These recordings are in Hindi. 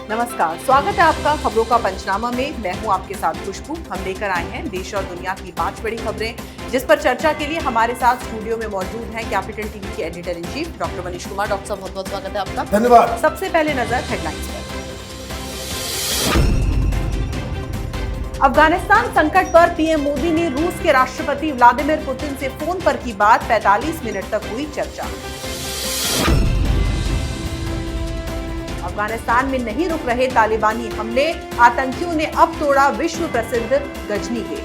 नमस्कार, स्वागत है आपका खबरों का पंचनामा में। मैं हूं आपके साथ खुशबू। हम लेकर आए हैं देश और दुनिया की 5 बड़ी खबरें, जिस पर चर्चा के लिए हमारे साथ स्टूडियो में मौजूद हैं कैपिटल टीवी के editor in chief doctor Manish Kumar. Doctor साहब, बहुत बहुत स्वागत है आपका। धन्यवाद। सबसे पहले नजर हेडलाइंस पर। अफगानिस्तान संकट पर पीएम मोदी ने रूस के राष्ट्रपति व्लादिमीर पुतिन से फोन पर की बात। 45 मिनट तक हुई चर्चा। अफगानिस्तान में नहीं रुक रहे तालिबानी हमले, आतंकियों ने अब तोड़ा विश्व प्रसिद्ध गजनी गेट।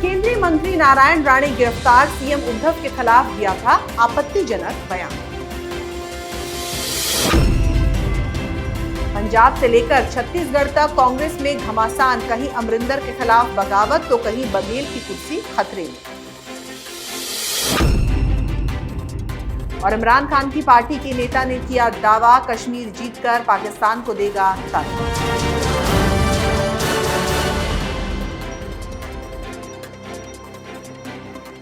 केंद्रीय मंत्री नारायण राणे गिरफ्तार, सीएम उद्धव के खिलाफ दिया था आपत्तिजनक बयान। पंजाब से लेकर छत्तीसगढ़ तक कांग्रेस में घमासान, कहीं अमरिंदर के खिलाफ बगावत तो कहीं बघेल की कुर्सी खतरे में। और इमरान खान की पार्टी के नेता ने किया दावा, कश्मीर जीतकर पाकिस्तान को देगा तालिबान।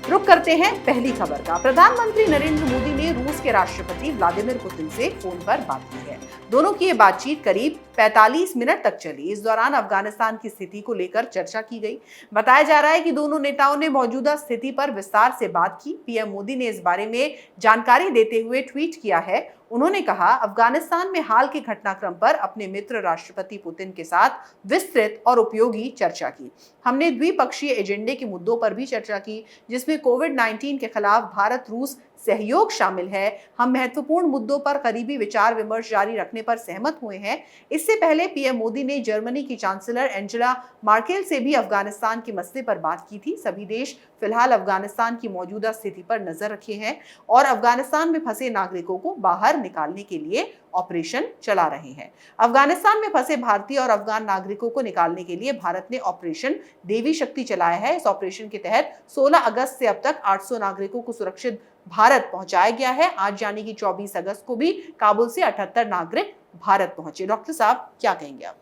रुक करते हैं पहली खबर का। प्रधानमंत्री नरेंद्र मोदी ने रूस के राष्ट्रपति व्लादिमीर पुतिन से फोन पर बात की है। दोनों की ये बातचीत करीब 45 मिनट तक चली। इस दौरान अफगानिस्तान की स्थिति को लेकर चर्चा की गई। बताया जा रहा है कि दोनों नेताओं ने मौजूदा स्थिति पर विस्तार से बात की। पीएम मोदी ने इस बारे में जानकारी देते हुए ट्वीट किया है। उन्होंने कहा, अफगानिस्तान में हाल के घटनाक्रम पर अपने मित्र राष्ट्रपति पुतिन के साथ विस्तृत और उपयोगी चर्चा की। हमने द्विपक्षीय एजेंडे के मुद्दों पर भी चर्चा की, जिसमें कोविड-19 के खिलाफ भारत रूस सहयोग शामिल है। हम महत्वपूर्ण मुद्दों पर करीबी विचार विमर्श जारी रखने पर सहमत हुए हैं। इससे पहले पीएम मोदी ने जर्मनी की चांसलर एंजेला मार्केल से भी अफगानिस्तान के मसले पर बात की थी। सभी देश फिलहाल अफगानिस्तान की मौजूदा स्थिति पर नजर रखे हैं और अफगानिस्तान में फंसे नागरिकों को बाहर निकालने के लिए ऑपरेशन चला रहे हैं। अफगानिस्तान में फंसे भारतीय और अफगान नागरिकों को निकालने के लिए भारत ने ऑपरेशन देवी शक्ति चलाया है। इस ऑपरेशन के तहत 16 अगस्त से अब तक 800 नागरिकों को सुरक्षित भारत पहुंचाया गया है। आज यानी कि 24 अगस्त को भी काबुल से 78 नागरिक भारत पहुंचे। डॉक्टर साहब, क्या कहेंगे आप?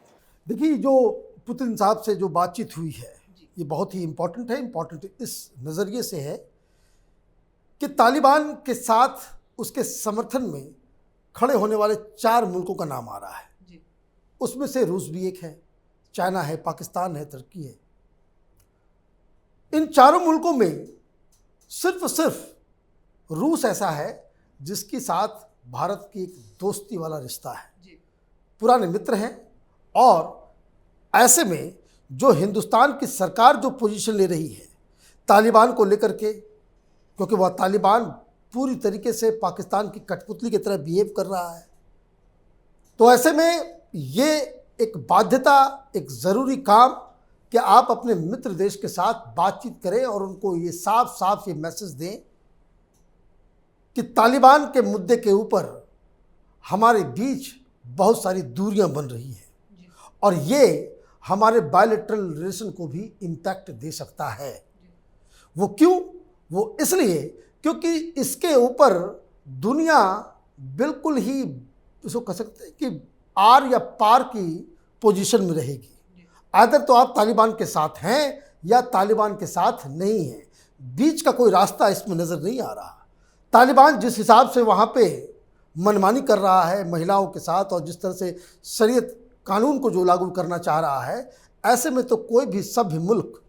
देखिए, जो पुतिन साहब से जो बातचीत हुई है ये बहुत ही इम्पोर्टेंट है। इम्पोर्टेंट इस नज़रिए से है कि तालिबान के साथ उसके समर्थन में खड़े होने वाले 4 मुल्कों का नाम आ रहा है जी। उसमें से रूस भी एक है, चाइना है, पाकिस्तान है, तुर्की है। इन चारों मुल्कों में सिर्फ रूस ऐसा है जिसके साथ भारत की एक दोस्ती वाला रिश्ता है जी। पुराने मित्र हैं। और ऐसे में जो हिंदुस्तान की सरकार जो पोजीशन ले रही है तालिबान को लेकर के, क्योंकि वह तालिबान पूरी तरीके से पाकिस्तान की कठपुतली की तरह बिहेव कर रहा है, तो ऐसे में ये एक बाध्यता, एक ज़रूरी काम कि आप अपने मित्र देश के साथ बातचीत करें और उनको ये साफ साफ ये मैसेज दें कि तालिबान के मुद्दे के ऊपर हमारे बीच बहुत सारी दूरियां बन रही हैं और ये हमारे बायलैटरल रिलेशन को भी इम्पैक्ट दे सकता है। वो क्यों? वो इसलिए क्योंकि इसके ऊपर दुनिया बिल्कुल ही इसको कह सकते हैं कि आर या पार की पोजीशन में रहेगी। आदर तो आप तालिबान के साथ हैं या तालिबान के साथ नहीं हैं, बीच का कोई रास्ता इसमें नज़र नहीं आ रहा। तालिबान जिस हिसाब से वहाँ पे मनमानी कर रहा है महिलाओं के साथ और जिस तरह से शरीयत कानून को जो लागू करना चाह रहा है, ऐसे में तो कोई भी सभ्य मुल्क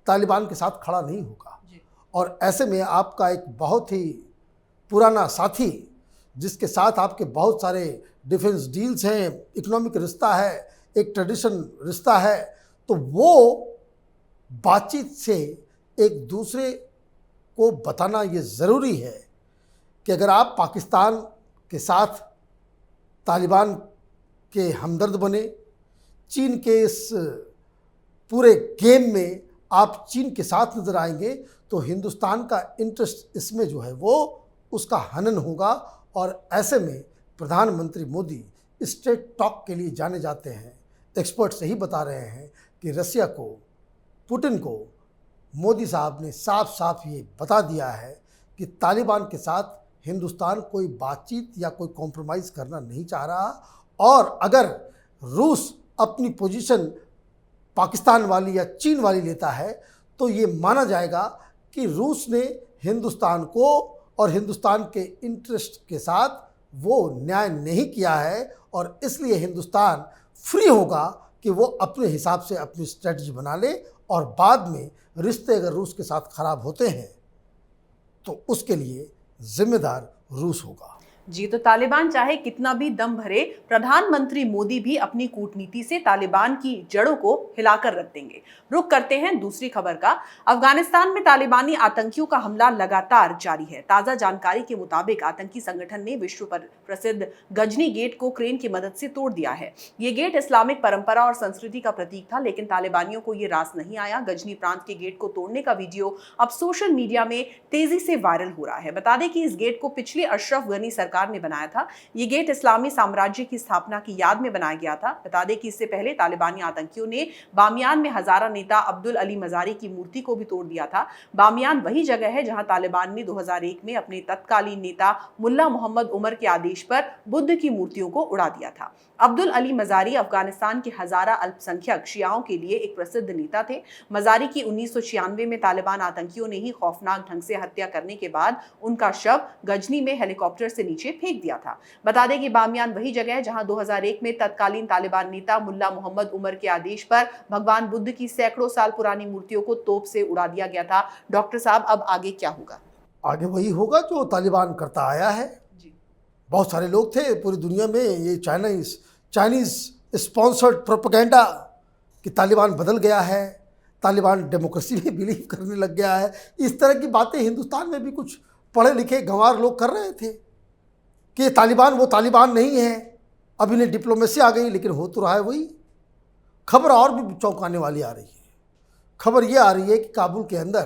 तालिबान के साथ खड़ा नहीं होगा। और ऐसे में आपका एक बहुत ही पुराना साथी जिसके साथ आपके बहुत सारे डिफेंस डील्स हैं, इकोनॉमिक रिश्ता है, एक ट्रेडिशन रिश्ता है, तो वो बातचीत से एक दूसरे को बताना ये ज़रूरी है कि अगर आप पाकिस्तान के साथ तालिबान के हमदर्द बने, चीन के इस पूरे गेम में आप चीन के साथ नज़र आएंगे, तो हिंदुस्तान का इंटरेस्ट इसमें जो है वो उसका हनन होगा। और ऐसे में प्रधानमंत्री मोदी स्ट्रेट टॉक के लिए जाने जाते हैं। एक्सपर्ट्स यही बता रहे हैं कि रसिया को, पुतिन को मोदी साहब ने साफ साफ ये बता दिया है कि तालिबान के साथ हिंदुस्तान कोई बातचीत या कोई कॉम्प्रोमाइज़ करना नहीं चाह रहा। और अगर रूस अपनी पोजीशन पाकिस्तान वाली या चीन वाली लेता है तो ये माना जाएगा कि रूस ने हिंदुस्तान को और हिंदुस्तान के इंटरेस्ट के साथ वो न्याय नहीं किया है और इसलिए हिंदुस्तान फ्री होगा कि वो अपने हिसाब से अपनी स्ट्रेटजी बना ले और बाद में रिश्ते अगर रूस के साथ खराब होते हैं तो उसके लिए जिम्मेदार रूस होगा। जी, तो तालिबान चाहे कितना भी दम भरे, प्रधानमंत्री मोदी भी अपनी कूटनीति से तालिबान की जड़ों को हिलाकर रख देंगे। रुक करते हैं दूसरी खबर का। अफगानिस्तान में तालिबानी आतंकियों का हमला लगातार जारी है। ताजा जानकारी के मुताबिक आतंकी संगठन ने विश्व प्रसिद्ध गजनी गेट को क्रेन की मदद से तोड़ दिया है। ये गेट इस्लामिक परंपरा और संस्कृति का प्रतीक था, लेकिन तालिबानियों को ये रास नहीं आया। गजनी प्रांत के गेट को तोड़ने का वीडियो अब सोशल मीडिया में तेजी से वायरल हो रहा है। बता दें कि इस गेट को पिछली अशरफ गनी सरकार ने बनाया था। ये गेट इस्लामी साम्राज्य की स्थापना की याद में बनाया गया था। बता दें कि इससे पहले तालिबानी आतंकियों ने बामियान में हजारा नेता अब्दुल अली मजारी की मूर्ति को भी तोड़ दिया था। बामियान वही जगह है जहां तालिबान ने 2001 में अपने तत्कालीन नेता मुल्ला मोहम्मद उमर के आदेश पर बुद्ध की मूर्तियों को उड़ा दिया था। अब्दुल अली मजारी अफगानिस्तान के हजारा अल्पसंख्यक शियाओं के लिए एक प्रसिद्ध नेता थे। मजारी की 1996 में तालिबान आतंकियों ने ही खौफनाक ढंग से हत्या करने के बाद उनका शव गजनी में हेलीकॉप्टर से नीचे फेंक दिया था। बता दें कि बामियान वही जगह है जहां 2001 में तत्कालीन तालिबान नेता मुल्ला मोहम्मद उमर के आदेश पर भगवान बुद्ध की सैकड़ों साल पुरानी मूर्तियों को तोप से उड़ा दिया गया था। डॉक्टर साहब, अब आगे क्या होगा? आगे वही होगा जो तालिबान करता आया है। बहुत सारे लोग थे पूरी दुनिया में, ये चाइनीज़ स्पॉन्सर्ड प्रोपेगेंडा कि तालिबान बदल गया है, तालिबान डेमोक्रेसी में बिलीव करने लग गया है। इस तरह की बातें हिंदुस्तान में भी कुछ पढ़े लिखे गंवार लोग कर रहे थे कि ये तालिबान वो तालिबान नहीं है, अब इन्हें डिप्लोमेसी आ गई, लेकिन हो तो रहा है वही। खबर और भी चौंकाने वाली आ रही है। खबर ये आ रही है कि काबुल के अंदर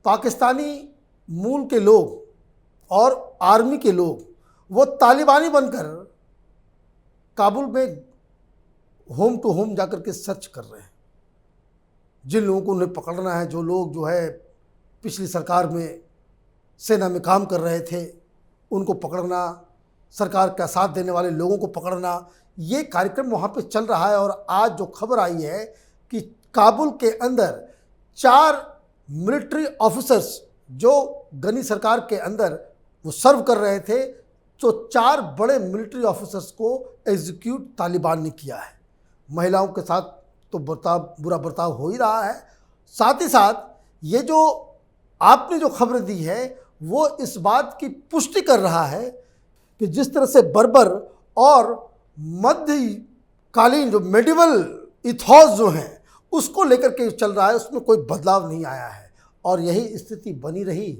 पाकिस्तानी मूल के लोग और आर्मी के लोग वो तालिबानी बनकर काबुल में होम टू होम जाकर के सर्च कर रहे हैं। जिन लोगों को उन्हें पकड़ना है, जो लोग जो है पिछली सरकार में सेना में काम कर रहे थे, उनको पकड़ना, सरकार का साथ देने वाले लोगों को पकड़ना, ये कार्यक्रम वहाँ पे चल रहा है। और आज जो खबर आई है कि काबुल के अंदर 4 मिलिट्री ऑफिसर्स जो गनी सरकार के अंदर वो सर्व कर रहे थे, तो 4 बड़े मिलिट्री ऑफिसर्स को एग्जीक्यूट तालिबान ने किया है। महिलाओं के साथ तो बुरा बर्ताव हो ही रहा है। साथ ही साथ ये जो आपने जो खबर दी है वो इस बात की पुष्टि कर रहा है कि जिस तरह से बर्बर और मध्यकालीन जो मेडिवल इथॉस जो हैं उसको लेकर के चल रहा है, उसमें कोई बदलाव नहीं आया है। और यही स्थिति बनी रही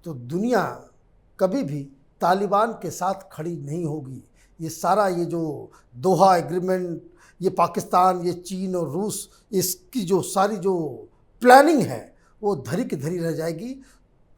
तो दुनिया कभी भी तालिबान के साथ खड़ी नहीं होगी। ये सारा ये जो दोहा एग्रीमेंट, ये पाकिस्तान, ये चीन और रूस, इसकी जो सारी जो प्लानिंग है वो धरी की धरी रह जाएगी।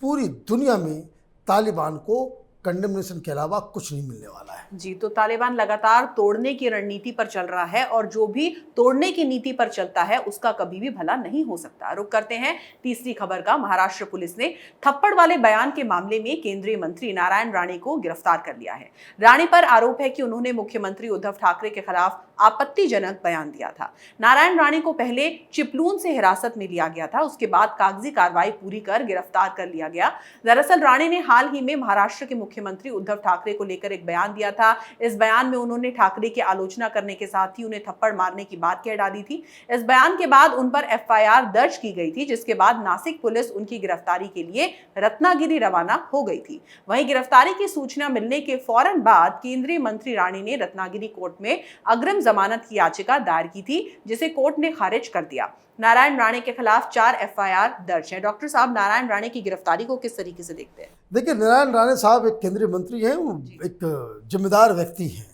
पूरी दुनिया में तालिबान को कंडेमनेशन के अलावा कुछ नहीं मिलने वाला है। जी, तो तालिबान लगातार तोड़ने की रणनीति पर चल रहा है और जो भी तोड़ने की नीति पर चलता है उसका कभी भी भला नहीं हो सकता। रुक करते हैं तीसरी खबर का। महाराष्ट्र पुलिस ने थप्पड़ वाले बयान के मामले में केंद्रीय मंत्री नारायण राणे को गिरफ्तार कर लिया है। राणे पर आरोप है कि उन्होंने मुख्यमंत्री उद्धव ठाकरे के खिलाफ आपत्तिजनक बयान दिया था। नारायण राणे को पहले चिपलून से हिरासत में लिया गया था, उसके बाद कागजी कार्रवाई पूरी कर गिरफ्तार कर लिया गया। दरअसल राणे ने हाल ही में महाराष्ट्र के मुख्यमंत्री उद्धव ठाकरे को लेकर एक बयान दिया था। इस बयान में उन्होंने ठाकरे की आलोचना करने के साथ ही उन्हें थप्पड़ मारने की बात कह डाली थी। इस बयान के बाद उन पर एफआईआर दर्ज की गई थी, जिसके बाद नासिक पुलिस उनकी गिरफ्तारी के लिए रत्नागिरी रवाना हो गई थी। वहीं गिरफ्तारी की सूचना मिलने के फौरन बाद केंद्रीय मंत्री राणे ने रत्नागिरी कोर्ट में अग्रिम जमानत की याचिका दायर की थी, जिसे कोर्ट ने खारिज कर दिया। नारायण राणे के खिलाफ 4 एफआईआर दर्ज है। डॉक्टर साहब, नारायण राणे की गिरफ्तारी को किस तरीके से देखते हैं? देखिए, नारायण राणे साहब एक केंद्रीय मंत्री हैं, वो एक जिम्मेदार व्यक्ति हैं।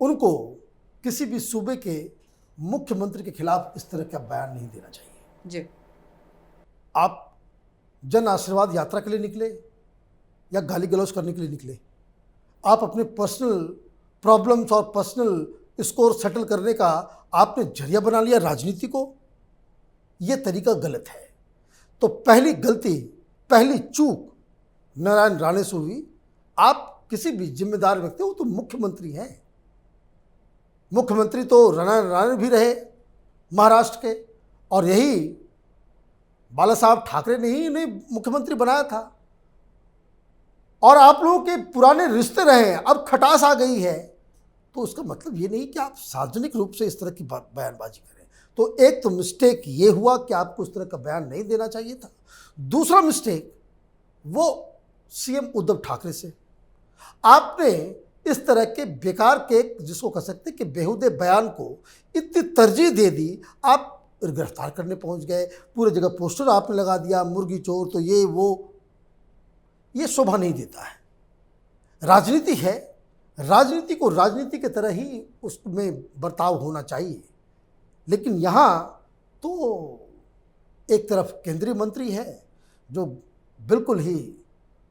उनको किसी भी सूबे के मुख्यमंत्री के खिलाफ इस तरह का बयान नहीं देना चाहिए। जी, आप जन आशीर्वाद यात्रा के लिए निकले या गाली गलौज करने के लिए निकले, आप अपने पर्सनल प्रॉब्लम्स और पर्सनल स्कोर सेटल करने का आपने जरिया बना लिया राजनीति को, ये तरीका गलत है। तो पहली गलती, पहली चूक नारायण राणे से हुई। आप किसी भी जिम्मेदार व्यक्ति, वो तो मुख्यमंत्री हैं, मुख्यमंत्री तो नारायण राणे भी रहे महाराष्ट्र के, और यही बाला साहब ठाकरे ने ही इन्हें मुख्यमंत्री बनाया था। और आप लोगों के पुराने रिश्ते रहे हैं, अब खटास आ गई है, तो उसका मतलब ये नहीं कि आप सार्वजनिक रूप से इस तरह की बयानबाजी करें। तो एक तो मिस्टेक ये हुआ कि आपको इस तरह का बयान नहीं देना चाहिए था। दूसरा मिस्टेक वो सीएम उद्धव ठाकरे से, आपने इस तरह के बेकार के, जिसको कह सकते कि बेहुदे बयान को इतनी तरजीह दे दी, आप गिरफ्तार करने पहुंच गए, पूरे जगह पोस्टर आपने लगा दिया, मुर्गी चोर तो ये वो, ये शोभा नहीं देता है। राजनीति है, राजनीति को राजनीति की तरह ही उसमें बर्ताव होना चाहिए। लेकिन यहाँ तो एक तरफ केंद्रीय मंत्री है जो बिल्कुल ही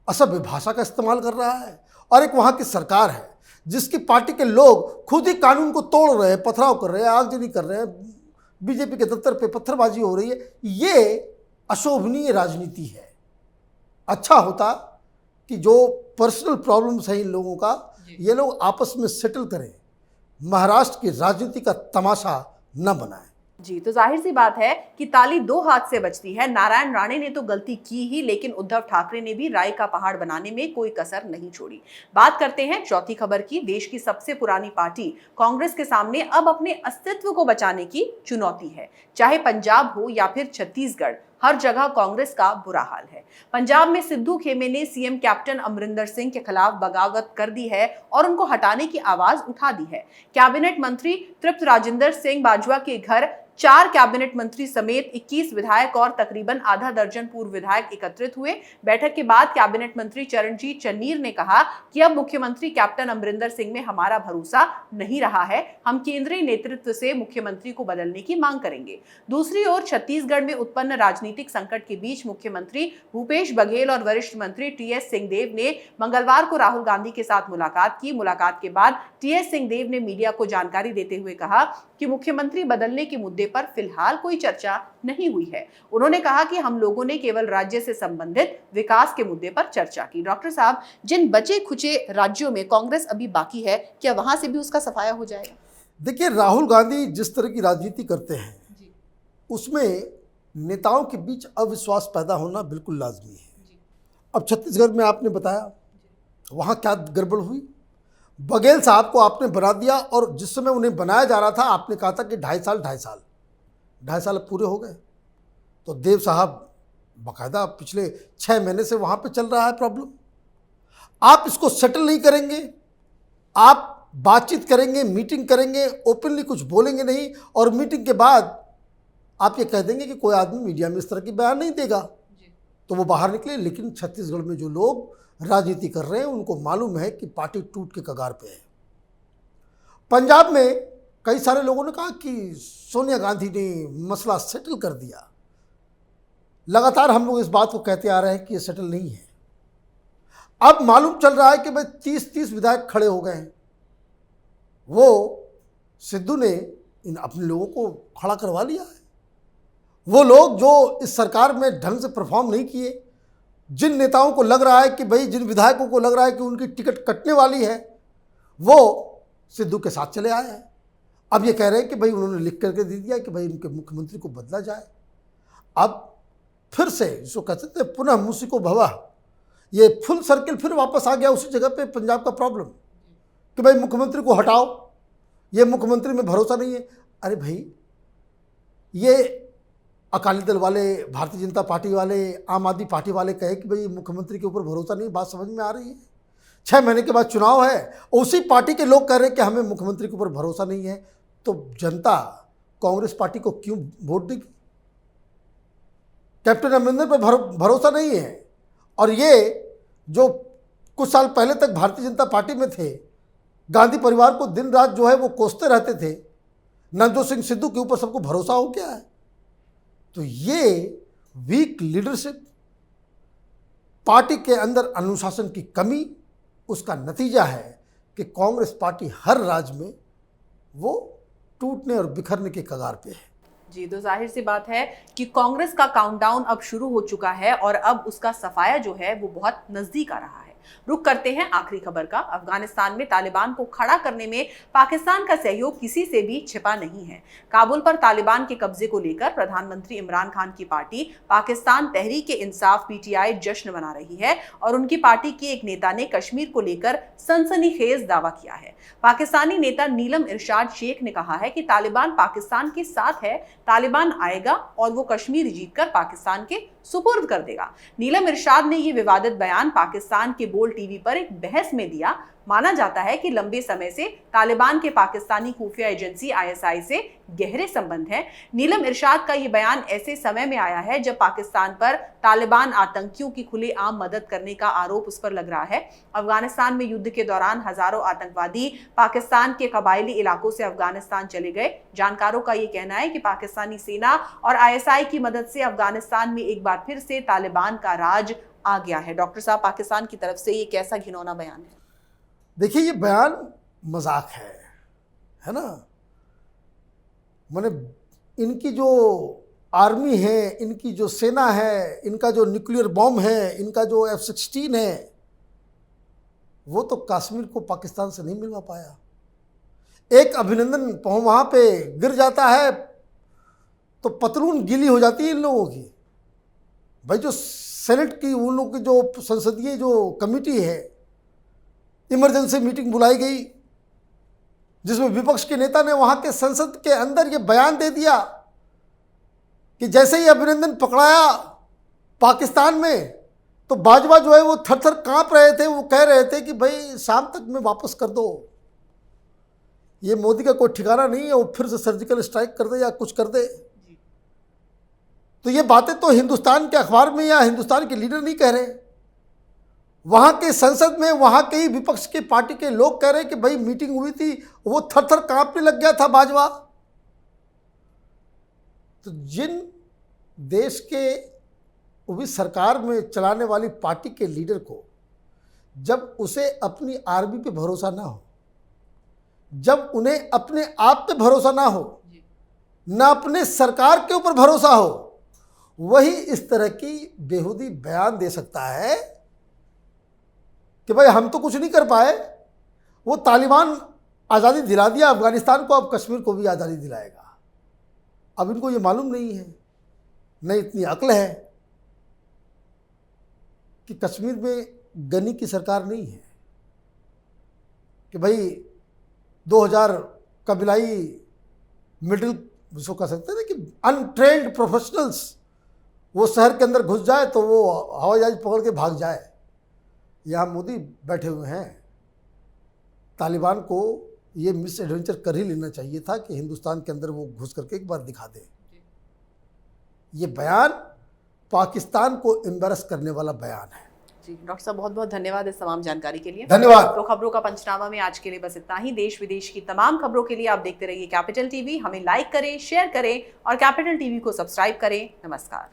असभ्य भाषा का इस्तेमाल कर रहा है, और एक वहाँ की सरकार है जिसकी पार्टी के लोग खुद ही कानून को तोड़ रहे हैं, पथराव कर रहे हैं, आगजनी कर रहे हैं, बीजेपी के दफ्तर पे पत्थरबाजी हो रही है। ये अशोभनीय राजनीति है। अच्छा होता कि जो पर्सनल प्रॉब्लम्स हैं इन लोगों का, ये लोग आपस में सेटल करें, महाराष्ट्र की राजनीति का तमाशा न बनाएं। जी, तो जाहिर सी बात है कि ताली दो हाथ से बजती है। नारायण राणे ने तो गलती की ही, लेकिन उद्धव ठाकरे ने भी राय का पहाड़ बनाने में कोई कसर नहीं छोड़ी। बात करते हैं चौथी खबर की। देश की सबसे पुरानी पार्टी कांग्रेस के सामने अब अपने अस्तित्व को बचाने की चुनौती है। चाहे पंजाब हो या फिर छत्तीसगढ़, हर जगह कांग्रेस का बुरा हाल है। पंजाब में सिद्धू खेमे ने सीएम कैप्टन अमरिंदर सिंह के खिलाफ बगावत कर दी है और उनको हटाने की आवाज उठा दी है। कैबिनेट मंत्री तृप्त राजिंदर सिंह बाजवा के घर 4 कैबिनेट मंत्री समेत 21 विधायक और तकरीबन आधा दर्जन पूर्व विधायक एकत्रित हुए। बैठक के बाद कैबिनेट मंत्री चरणजीत चन्नीर ने कहा कि अब मुख्यमंत्री कैप्टन अमरिंदर सिंह में हमारा भरोसा नहीं रहा है, हम केंद्रीय नेतृत्व से मुख्यमंत्री को बदलने की मांग करेंगे। दूसरी ओर छत्तीसगढ़ में उत्पन्न राजनीतिक संकट के बीच मुख्यमंत्री भूपेश बघेल और वरिष्ठ मंत्री टीएस सिंहदेव ने मंगलवार को राहुल गांधी के साथ मुलाकात की। मुलाकात के बाद टीएस सिंहदेव ने मीडिया को जानकारी देते हुए कहा कि मुख्यमंत्री बदलने के मुद्दे पर फिलहाल कोई चर्चा नहीं हुई है। उन्होंने कहा कि हम लोगों ने केवल राज्य से संबंधित विकास के मुद्दे पर चर्चा की। डॉक्टर साहब, जिन बचे खुचे राज्यों में कांग्रेस अभी बाकी है, क्या वहां से भी उसका सफाया हो जाएगा? देखिए, राहुल गांधी जिस तरह की राजनीति करते हैं उसमें नेताओं के बीच अविश्वास पैदा होना बिल्कुल लाजमी है। अब छत्तीसगढ़ में आपने बताया वहाँ क्या गड़बड़ हुई। बघेल साहब को आपने बना दिया, और जिस समय उन्हें बनाया जा रहा था आपने कहा था कि 2.5 साल अब पूरे हो गए। तो देव साहब बाकायदा पिछले 6 महीने से वहाँ पे चल रहा है प्रॉब्लम। आप इसको सेटल नहीं करेंगे, आप बातचीत करेंगे, मीटिंग करेंगे, ओपनली कुछ बोलेंगे नहीं, और मीटिंग के बाद आप ये कह देंगे कि कोई आदमी मीडिया में इस तरह की बयान नहीं देगा, तो वो बाहर निकले। लेकिन छत्तीसगढ़ में जो लोग राजनीति कर रहे हैं उनको मालूम है कि पार्टी टूट के कगार पे है। पंजाब में कई सारे लोगों ने कहा कि सोनिया गांधी ने मसला सेटल कर दिया। लगातार हम लोग इस बात को कहते आ रहे हैं कि ये सेटल नहीं है। अब मालूम चल रहा है कि भाई 30 विधायक खड़े हो गए हैं। वो सिद्धू ने इन अपने लोगों को खड़ा करवा लिया है। वो लोग जो इस सरकार में ढंग से परफॉर्म नहीं किए, जिन नेताओं को लग रहा है कि भाई, जिन विधायकों को लग रहा है कि उनकी टिकट कटने वाली है, वो सिद्धू के साथ चले आए हैं। अब ये कह रहे हैं कि भाई उन्होंने लिख करके दे दिया कि भाई उनके मुख्यमंत्री को बदला जाए। अब फिर से जिसको कहते थे पुनः मूसिको भवः, ये फुल सर्किल फिर वापस आ गया उसी जगह पे पंजाब का प्रॉब्लम कि भाई मुख्यमंत्री को हटाओ, ये मुख्यमंत्री में भरोसा नहीं है। अरे भाई, ये अकाली दल वाले, भारतीय जनता पार्टी वाले, आम आदमी पार्टी वाले कहे कि भाई मुख्यमंत्री के ऊपर भरोसा नहीं, बात समझ में आ रही है। 6 महीने के बाद चुनाव है, उसी पार्टी के लोग कह रहे हैं कि हमें मुख्यमंत्री के ऊपर भरोसा नहीं है, तो जनता कांग्रेस पार्टी को क्यों वोट देगी? कैप्टन अमरिंदर पर भरोसा नहीं है, और ये जो कुछ साल पहले तक भारतीय जनता पार्टी में थे, गांधी परिवार को दिन रात जो है वो कोसते रहते थे, नवजोत सिंह सिद्धू के ऊपर सबको भरोसा हो गया है। तो ये वीक लीडरशिप, पार्टी के अंदर अनुशासन की कमी, उसका नतीजा है कि कांग्रेस पार्टी हर राज्य में वो टूटने और बिखरने के कगार पे है। जी, तो जाहिर सी बात है कि कांग्रेस का काउंटडाउन अब शुरू हो चुका है और अब उसका सफाया जो है वो बहुत नजदीक आ रहा है। रुक करते हैं आखिरी खबर का। अफगानिस्तान में तालिबान को खड़ा करने में पाकिस्तान का सहयोग किसी से भी छिपा नहीं है। काबुल पर तालिबान के कब्जे को लेकर प्रधानमंत्री इमरान खान की पार्टी पाकिस्तान तहरीक इंसाफ पीटीआई जश्न मना रही है और उनकी पार्टी के एक नेता ने कश्मीर को लेकर सनसनीखेज दावा किया है। पाकिस्तानी नेता नीलम इरशाद शेख ने कहा है कि तालिबान पाकिस्तान के साथ है, तालिबान आएगा और वो कश्मीर जीतकर पाकिस्तान के सुपुर्द कर देगा। नीलम इरशाद ने ये विवादित बयान पाकिस्तान के बोल टीवी पर एक बहस में दिया। माना जाता है कि लंबे समय से तालिबान के पाकिस्तानी खुफिया एजेंसी आईएसआई से गहरे संबंध हैं। नीलम इरशाद का ये बयान ऐसे समय में आया है जब पाकिस्तान पर तालिबान आतंकियों की खुलेआम मदद करने का आरोप उस पर लग रहा है। अफगानिस्तान में युद्ध के दौरान हजारों आतंकवादी पाकिस्तान के कबायली इलाकों से अफगानिस्तान चले गए। जानकारों का ये कहना है कि पाकिस्तानी सेना और आईएसआई की मदद से अफगानिस्तान में एक बार फिर से तालिबान का राज आ गया है। डॉक्टर साहब, पाकिस्तान की तरफ से ये कैसा घिनौना बयान है? देखिए, ये बयान मजाक है ना। माने इनकी जो आर्मी है, इनकी जो सेना है, इनका जो न्यूक्लियर बॉम्ब है, इनका जो F-16 है, वो तो कश्मीर को पाकिस्तान से नहीं मिलवा पाया। एक अभिनंदन वहाँ पे गिर जाता है तो पतलून गीली हो जाती है इन लोगों की। भाई, जो सेनेट की उन लोगों की जो संसदीय जो कमेटी है, इमरजेंसी मीटिंग बुलाई गई जिसमें विपक्ष के नेता ने वहां के संसद के अंदर ये बयान दे दिया कि जैसे ही अभिनंदन पकड़ाया पाकिस्तान में तो बाजवा जो है वो थर-थर कांप रहे थे। वो कह रहे थे कि भाई शाम तक में वापस कर दो। ये मोदी का कोई ठिकाना नहीं है, वो फिर से सर्जिकल स्ट्राइक कर दे या कुछ कर दे। तो ये बातें तो हिंदुस्तान के अखबार में या हिंदुस्तान के लीडर नहीं कह रहे। वहां के संसद में वहां के ही विपक्ष की पार्टी के लोग कह रहे हैं कि भाई मीटिंग हुई थी, वो थर-थर कांपने लग गया था बाजवा। तो जिन देश के वो भी सरकार में चलाने वाली पार्टी के लीडर को जब उसे अपनी आर्मी पे भरोसा ना हो, जब उन्हें अपने आप पे भरोसा ना हो, ना अपने सरकार के ऊपर भरोसा हो, वही इस तरह की बेहूदी बयान दे सकता है कि भाई हम तो कुछ नहीं कर पाए, वो तालिबान आज़ादी दिला दिया अफगानिस्तान को, अब कश्मीर को भी आज़ादी दिलाएगा। अब इनको ये मालूम नहीं है, न इतनी अक्ल है कि कश्मीर में गनी की सरकार नहीं है कि भाई 2000 कबीलाई मिडिल जिसको कह सकते हैं कि अनट्रेंड प्रोफेशनल्स वो शहर के अंदर घुस जाए तो वो हवाई जहाज पकड़ के भाग जाए। यहाँ मोदी बैठे हुए हैं। तालिबान को ये मिस एडवेंचर कर ही लेना चाहिए था कि हिंदुस्तान के अंदर वो घुस करके एक बार दिखा दे। ये बयान पाकिस्तान को एम्बैरस करने वाला बयान है। जी डॉक्टर साहब, बहुत बहुत धन्यवाद इस तमाम जानकारी के लिए। धन्यवाद। तो खबरों का पंचनामा में आज के लिए बस इतना ही। देश विदेश की तमाम खबरों के लिए आप देखते रहिए कैपिटल टीवी। हमें लाइक करें, शेयर करें और कैपिटल टीवी को सब्सक्राइब करें। नमस्कार।